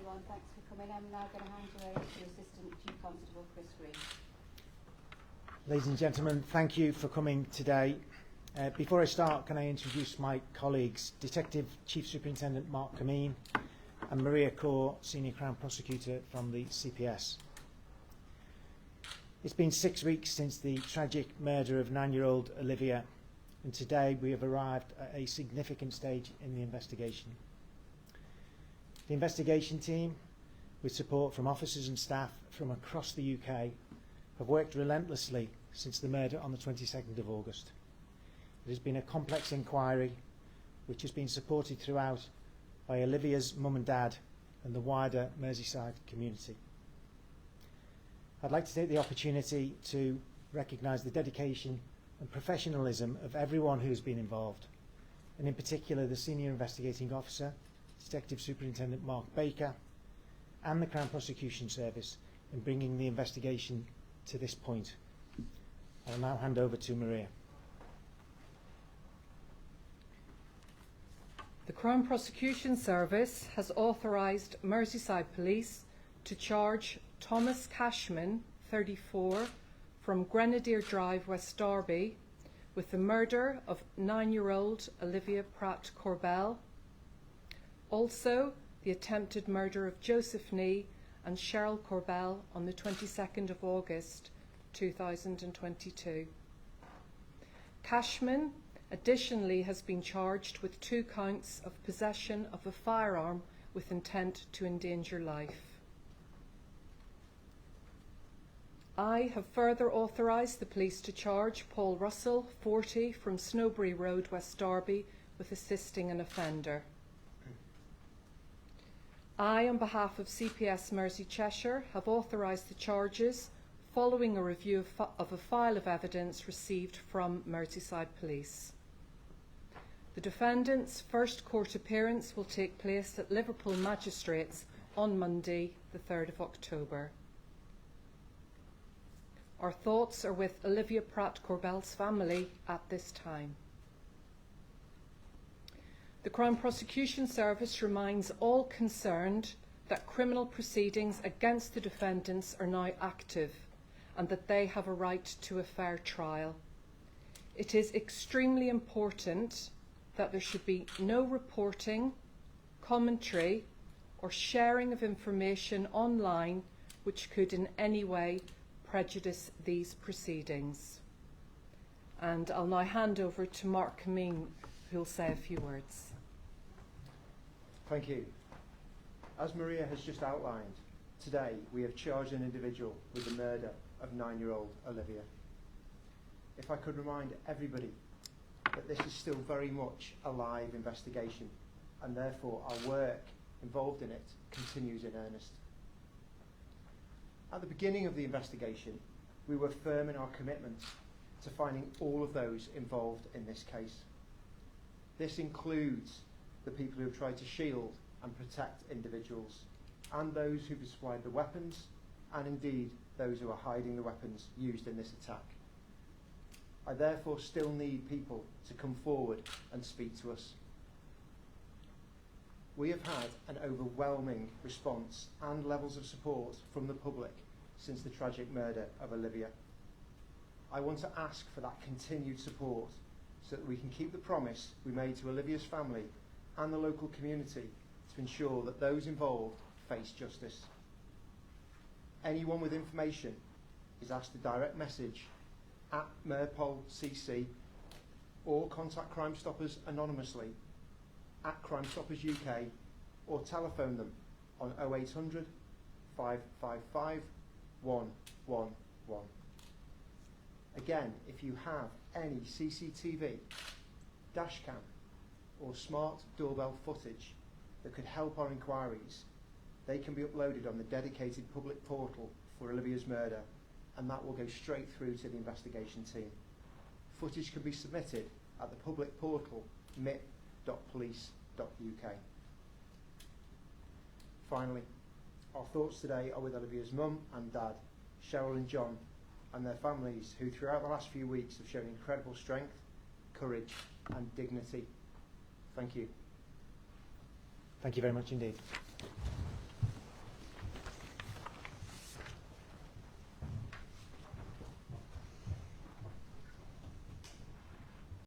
everyone. Thanks for coming. I'm now going to hand you over to Assistant Chief Constable Chris Green. Ladies and gentlemen, thank you for coming today. Before I start, can I introduce my colleagues, Detective Chief Superintendent Mark Kameen and Maria Kaur, Senior Crown Prosecutor from the CPS. It's been 6 weeks since the tragic murder of 9-year-old Olivia, and today we have arrived at a significant stage in the investigation. The investigation team, with support from officers and staff from across the UK, have worked relentlessly since the murder on the 22nd of August. It has been a complex inquiry which has been supported throughout by Olivia's mum and dad and the wider Merseyside community. I'd like to take the opportunity to recognise the dedication and professionalism of everyone who has been involved, and in particular the Senior Investigating Officer, Detective Superintendent Mark Baker, and the Crown Prosecution Service in bringing the investigation to this point. I'll now hand over to Maria. The Crown Prosecution Service has authorised Merseyside Police to charge Thomas Cashman, 34, from Grenadier Drive, West Derby, with the murder of 9-year-old Olivia Pratt-Corbell. Also, the attempted murder of Joseph Nee and Cheryl Corbell on the 22nd of August 2022. Cashman additionally has been charged with 2 counts of possession of a firearm with intent to endanger life. I have further authorised the police to charge Paul Russell, 40, from Snowbury Road, West Derby, with assisting an offender. I, on behalf of CPS Mersey Cheshire, have authorised the charges following a review of a file of evidence received from Merseyside Police. The defendant's first court appearance will take place at Liverpool Magistrates on Monday, the 3rd of October. Our thoughts are with Olivia Pratt-Corbell's family at this time. The Crown Prosecution Service reminds all concerned that criminal proceedings against the defendants are now active and that they have a right to a fair trial. It is extremely important that there should be no reporting, commentary, or sharing of information online which could in any way prejudice these proceedings. And I'll now hand over to Mark Kameen, who will say a few words. Thank you. As Maria has just outlined, today we have charged an individual with the murder of 9-year-old Olivia. If I could remind everybody that this is still very much a live investigation, and therefore our work involved in it continues in earnest. At the beginning of the investigation, we were firm in our commitment to finding all of those involved in this case. This includes the people who have tried to shield and protect individuals, and those who have supplied the weapons, and indeed those who are hiding the weapons used in this attack. I therefore still need people to come forward and speak to us. We have had an overwhelming response and levels of support from the public since the tragic murder of Olivia. I want to ask for that continued support so that we can keep the promise we made to Olivia's family and the local community to ensure that those involved face justice. Anyone with information is asked to direct message at MERPOL-CC or contact Crime Stoppers anonymously at Crime Stoppers UK, or telephone them on 0800 555 111. Again, if you have any CCTV, dashcam or smart doorbell footage that could help our inquiries, they can be uploaded on the dedicated public portal for Olivia's murder, and that will go straight through to the investigation team. Footage can be submitted at the public portal mit.police.uk. Finally, our thoughts today are with Olivia's mum and dad, Cheryl and John, and their families, who throughout the last few weeks have shown incredible strength, courage and dignity. Thank you. Thank you very much indeed.